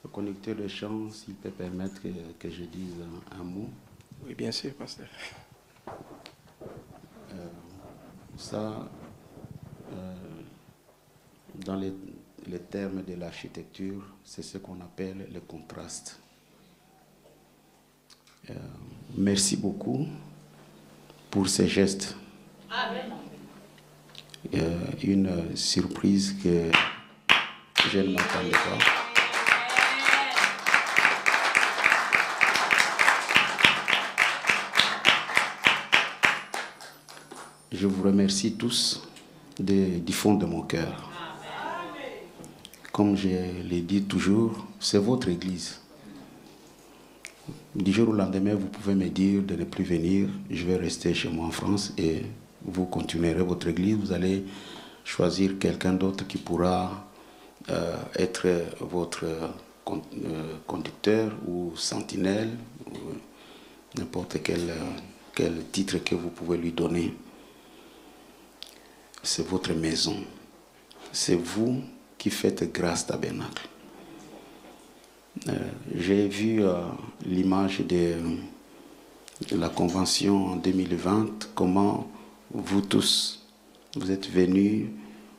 Le conducteur de chant, s'il peut permettre que je dise un mot. Oui, bien sûr, pasteur. Ça, dans les termes de l'architecture, c'est ce qu'on appelle le contraste. Merci beaucoup pour ces gestes. Une surprise que je ne m'attendais pas. Je vous remercie tous du fond de mon cœur. Comme je l'ai dit toujours, c'est votre église. Du jour au lendemain, vous pouvez me dire de ne plus venir. Je vais rester chez moi en France et vous continuerez votre église. Vous allez choisir quelqu'un d'autre qui pourra être votre conducteur ou sentinelle, ou n'importe quel titre que vous pouvez lui donner. C'est votre maison. C'est vous qui faites Grâce Tabernacle. J'ai vu l'image de la convention en 2020, comment vous tous, vous êtes venus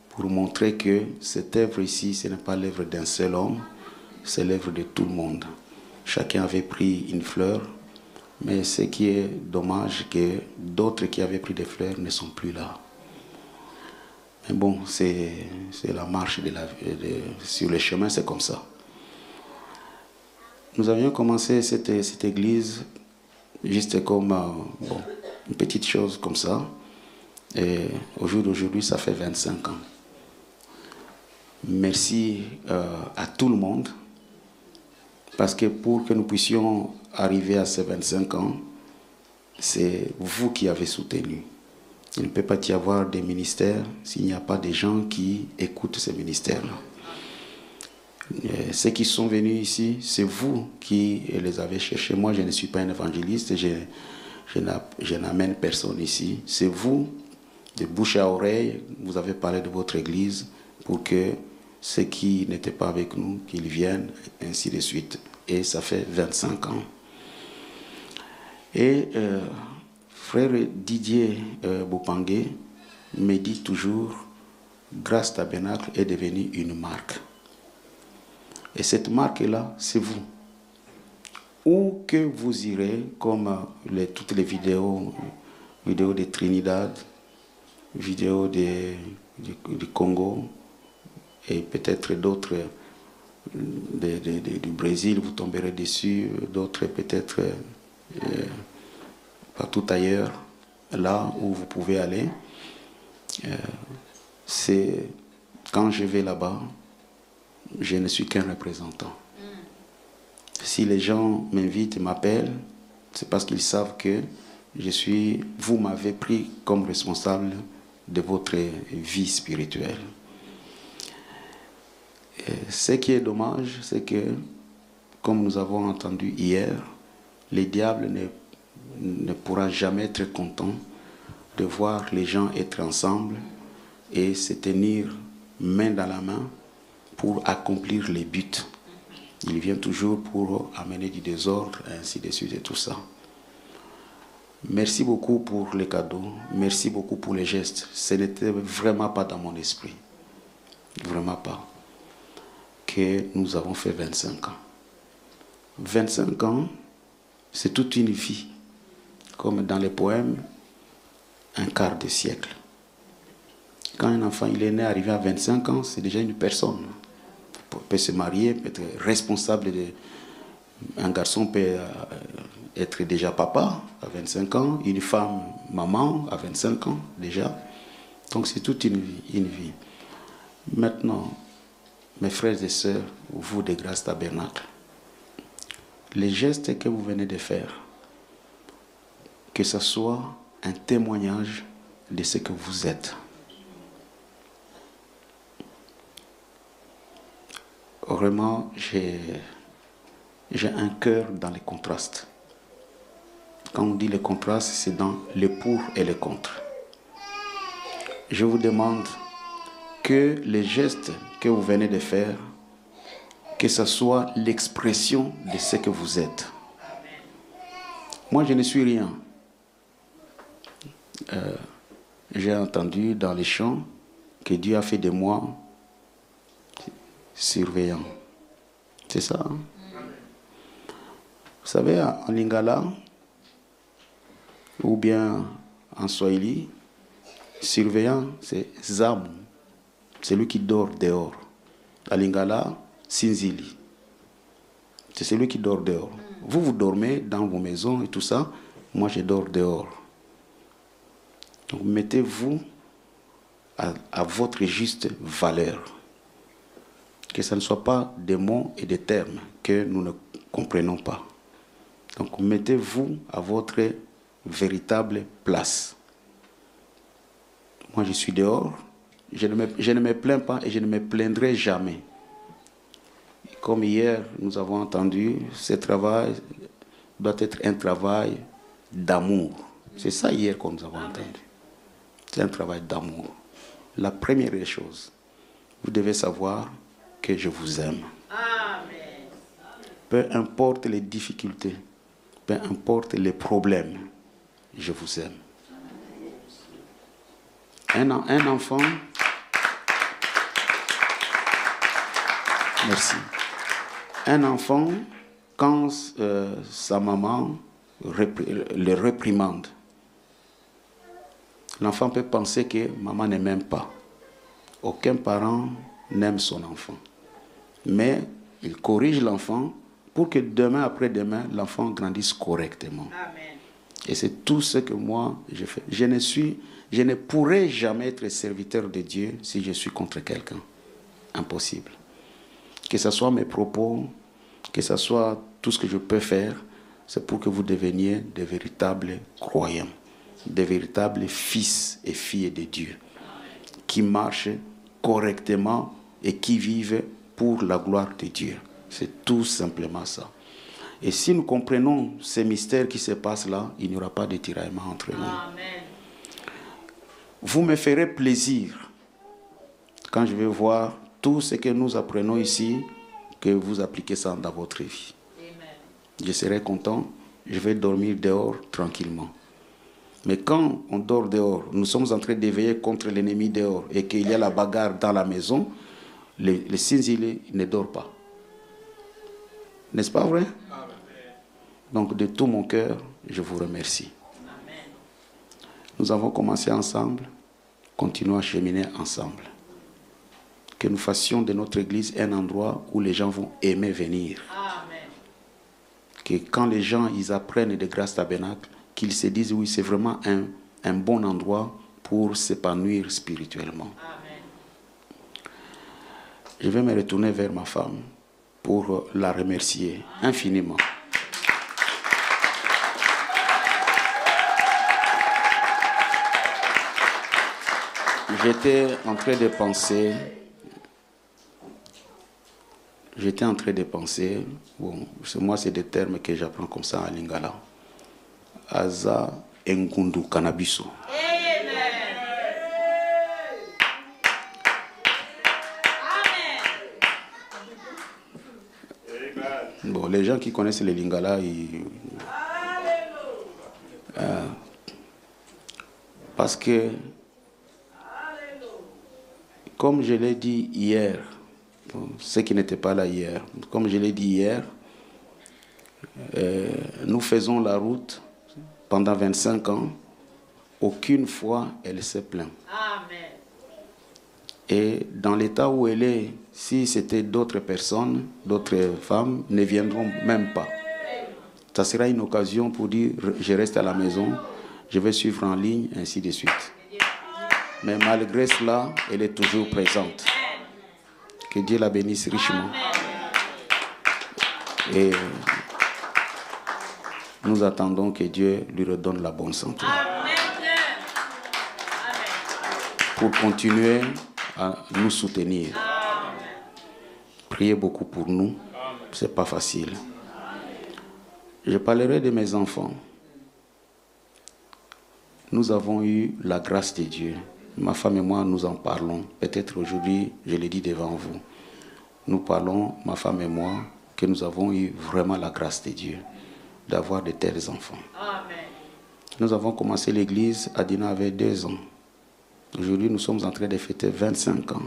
pour montrer que cette œuvre ici, ce n'est pas l'œuvre d'un seul homme, c'est l'œuvre de tout le monde. Chacun avait pris une fleur, mais ce qui est dommage, que d'autres qui avaient pris des fleurs ne sont plus là. Mais bon, c'est la marche sur le chemin, c'est comme ça. Nous avions commencé cette église juste comme une petite chose comme ça. Et au jour d'aujourd'hui, ça fait 25 ans. Merci à tout le monde. Parce que pour que nous puissions arriver à ces 25 ans, c'est vous qui avez soutenu. Il ne peut pas y avoir des ministères s'il n'y a pas des gens qui écoutent ces ministères-là. Ceux qui sont venus ici, c'est vous qui les avez cherchés. Moi, je ne suis pas un évangéliste, je n'amène personne ici. C'est vous, de bouche à oreille, vous avez parlé de votre église pour que ceux qui n'étaient pas avec nous, qu'ils viennent, ainsi de suite. Et ça fait 25 ans. Et frère Didier Bopangué me dit toujours, Grâce Tabernacle est devenue une marque. Et cette marque-là, c'est vous. Où que vous irez, comme toutes les vidéos de Trinidad, vidéos du Congo, et peut-être d'autres du Brésil, vous tomberez dessus, d'autres peut-être partout ailleurs, là où vous pouvez aller. C'est quand je vais là-bas, je ne suis qu'un représentant. Si les gens m'invitent et m'appellent, c'est parce qu'ils savent que vous m'avez pris comme responsable de votre vie spirituelle. Et ce qui est dommage, c'est que, comme nous avons entendu hier, le diable ne pourra jamais être content de voir les gens être ensemble et se tenir main dans la main pour accomplir les buts. Il vient toujours pour amener du désordre, ainsi de suite et tout ça. Merci beaucoup pour les cadeaux, merci beaucoup pour les gestes. Ce n'était vraiment pas dans mon esprit, vraiment pas, que nous avons fait 25 ans. 25 ans, c'est toute une vie. Comme dans les poèmes, un quart de siècle. Quand un enfant il est né, arrivé à 25 ans, c'est déjà une personne. Il peut se marier, peut être responsable un garçon peut être déjà papa à 25 ans, une femme maman à 25 ans déjà. Donc c'est toute une vie. Maintenant, mes frères et sœurs, vous de Grâce Tabernacle, les gestes que vous venez de faire, que ce soit un témoignage de ce que vous êtes. Vraiment, j'ai un cœur dans les contrastes. Quand on dit les contrastes, c'est dans le pour et le contre. Je vous demande que les gestes que vous venez de faire que ce soit l'expression de ce que vous êtes. Moi, je ne suis rien. J'ai entendu dans les chants que Dieu a fait de moi surveillant. C'est ça. Hein? Vous savez, en lingala, ou bien en swahili, surveillant, c'est zamu. C'est lui qui dort dehors. En lingala, sinzili. C'est celui qui dort dehors. Vous, vous dormez dans vos maisons et tout ça. Moi, je dors dehors. Donc, mettez-vous à votre juste valeur. Que ce ne soit pas des mots et des termes que nous ne comprenons pas. Donc, mettez-vous à votre véritable place. Moi, je suis dehors. Je ne me plains pas et je ne me plaindrai jamais. Comme hier, nous avons entendu, ce travail doit être un travail d'amour. C'est ça hier que nous avons entendu. C'est un travail d'amour. La première des choses, vous devez savoir que je vous aime. Amen. Peu importe les difficultés, peu importe les problèmes, je vous aime. Un enfant, merci. Un enfant, quand sa maman le réprimande, l'enfant peut penser que maman ne m'aime pas. Aucun parent n'aime son enfant. Mais il corrige l'enfant pour que demain après demain, l'enfant grandisse correctement. Amen. Et c'est tout ce que moi, je fais. Je ne pourrai jamais être serviteur de Dieu si je suis contre quelqu'un. Impossible. Que ce soit mes propos, que ce soit tout ce que je peux faire, c'est pour que vous deveniez de véritables croyants, de véritables fils et filles de Dieu, qui marchent correctement et qui vivent pour la gloire de Dieu. C'est tout simplement ça. Et si nous comprenons ces mystères qui se passent là, il n'y aura pas de tiraillement entre nous. Amen. Vous me ferez plaisir quand je vais voir tout ce que nous apprenons ici, que vous appliquez ça dans votre vie. Amen. Je serai content, je vais dormir dehors tranquillement. Mais quand on dort dehors, nous sommes en train d'éveiller contre l'ennemi dehors et qu'il y a la bagarre dans la maison, les sinzili ne dort pas. N'est-ce pas vrai? Amen. Donc de tout mon cœur, je vous remercie. Amen. Nous avons commencé ensemble, continuons à cheminer ensemble. Que nous fassions de notre église un endroit où les gens vont aimer venir. Amen. Que quand les gens ils apprennent de Grâce Tabernacle, qu'ils se disent oui, c'est vraiment un bon endroit pour s'épanouir spirituellement. Amen. Je vais me retourner vers ma femme pour la remercier infiniment. J'étais en train de penser, bon, moi c'est des termes que j'apprends comme ça en lingala. Aza engundu kanabiso. Bon, les gens qui connaissent les lingala, parce que, comme je l'ai dit hier, ceux qui n'étaient pas là hier, comme je l'ai dit hier, nous faisons la route pendant 25 ans. Aucune fois elle s'est plainte. Amen. Et dans l'état où elle est, si c'était d'autres personnes, d'autres femmes, ne viendront même pas. Ça sera une occasion pour dire, je reste à la maison, je vais suivre en ligne, ainsi de suite. Mais malgré cela, elle est toujours présente. Que Dieu la bénisse richement. Et nous attendons que Dieu lui redonne la bonne santé. Pour continuer à nous soutenir. Priez beaucoup pour nous. C'est pas facile. Je parlerai de mes enfants. Nous avons eu la grâce de Dieu. Ma femme et moi, nous en parlons. Peut-être aujourd'hui, je le dis devant vous. nous parlons, ma femme et moi, que nous avons eu vraiment la grâce de Dieu d'avoir de tels enfants. Amen. Nous avons commencé l'église, Adina avait 2 ans. Aujourd'hui, nous sommes en train de fêter 25 ans.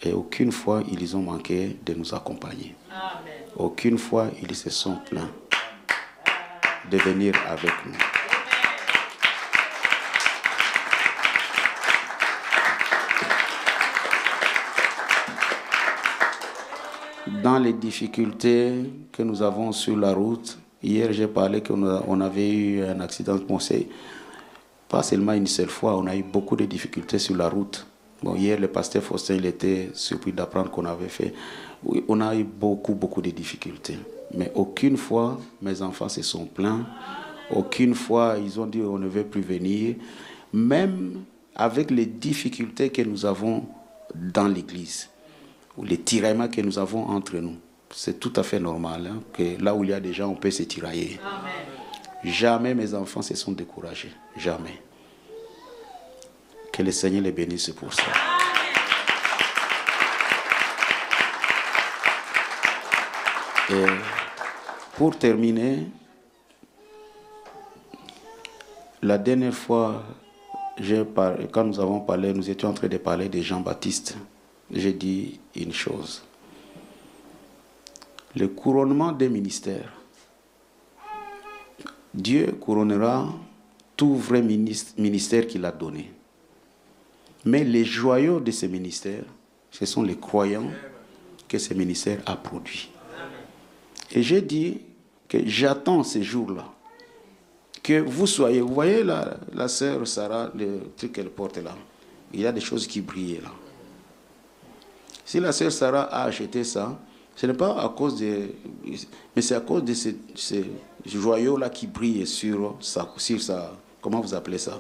Et aucune fois, ils ont manqué de nous accompagner. Amen. Aucune fois, ils se sont plaints de venir avec nous. Dans les difficultés que nous avons sur la route, hier j'ai parlé qu'on avait eu un accident de conseil. Pas seulement une seule fois, on a eu beaucoup de difficultés sur la route. Bon, hier, le pasteur Faustin, il était surpris d'apprendre qu'on avait fait. Oui, on a eu beaucoup de difficultés. Mais aucune fois, mes enfants se sont plaints. Aucune fois, ils ont dit on ne veut plus venir. Même avec les difficultés que nous avons dans l'église, ou les tiraillements que nous avons entre nous, c'est tout à fait normal, hein, que là où il y a des gens, on peut se tirailler. Amen. Jamais mes enfants se sont découragés. Jamais. Que le Seigneur les bénisse pour ça. Et pour terminer, la dernière fois, quand nous avons parlé, nous étions en train de parler de Jean-Baptiste. J'ai dit une chose. Le couronnement des ministères. Dieu couronnera tout vrai ministère qu'il a donné. Mais les joyaux de ce ministère, ce sont les croyants que ce ministère a produit. Et j'ai dit que j'attends ces jours-là. Que vous soyez, vous voyez la sœur Sarah, le truc qu'elle porte là, il y a des choses qui brillent là. Si la sœur Sarah a acheté ça, ce n'est pas à cause de... Mais c'est à cause de ces joyaux-là qui brillent sur sa... Comment vous appelez ça?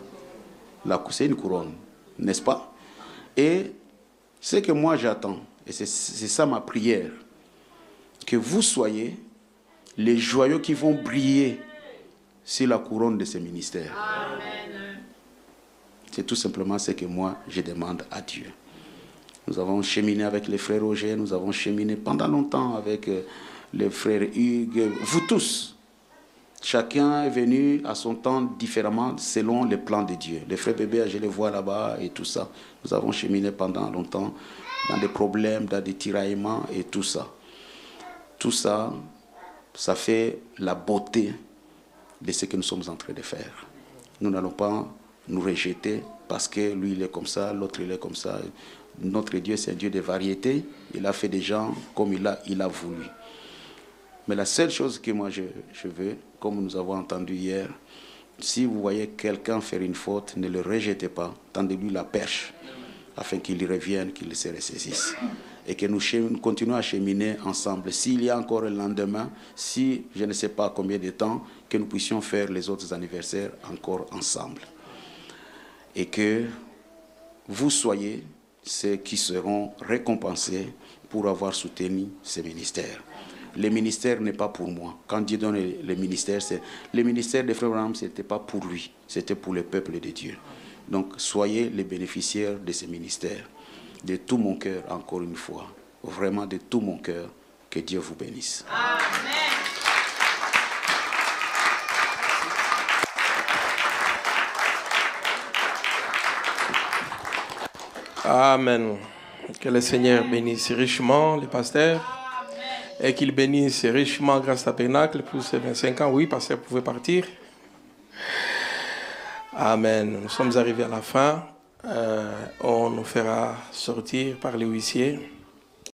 C'est une couronne, n'est-ce pas? Et ce que moi j'attends, et c'est ça ma prière, que vous soyez les joyaux qui vont briller sur la couronne de ce ministère. Amen. C'est tout simplement ce que moi je demande à Dieu. Nous avons cheminé avec les frères Roger, nous avons cheminé pendant longtemps avec les frères Hugues, vous tous. Chacun est venu à son temps différemment selon les plans de Dieu. Les frères bébés, je les vois là-bas et tout ça. Nous avons cheminé pendant longtemps dans des problèmes, dans des tiraillements et tout ça. Tout ça, ça fait la beauté de ce que nous sommes en train de faire. Nous n'allons pas nous rejeter parce que lui il est comme ça, l'autre il est comme ça. Notre Dieu, c'est un Dieu de variété. Il a fait des gens comme il a voulu. Mais la seule chose que moi je veux, comme nous avons entendu hier, si vous voyez quelqu'un faire une faute, ne le rejetez pas, tendez-lui la perche, afin qu'il revienne, qu'il se ressaisisse. Et que nous continuons à cheminer ensemble. S'il y a encore un lendemain, si je ne sais pas combien de temps, que nous puissions faire les autres anniversaires encore ensemble. Et que vous soyez ceux qui seront récompensés pour avoir soutenu ce ministère. Le ministère n'est pas pour moi. Quand Dieu donne le ministère de Frère Branham, ce n'était pas pour lui, c'était pour le peuple de Dieu. Donc soyez les bénéficiaires de ce ministère. De tout mon cœur, encore une fois, vraiment de tout mon cœur, que Dieu vous bénisse. Amen. Amen. Que le Seigneur bénisse richement les pasteurs et qu'il bénisse richement Grâce Tabernacle pour ces 25 ans. Oui, pasteur, vous pouvez partir. Amen. Nous sommes arrivés à la fin. On nous fera sortir par les huissiers.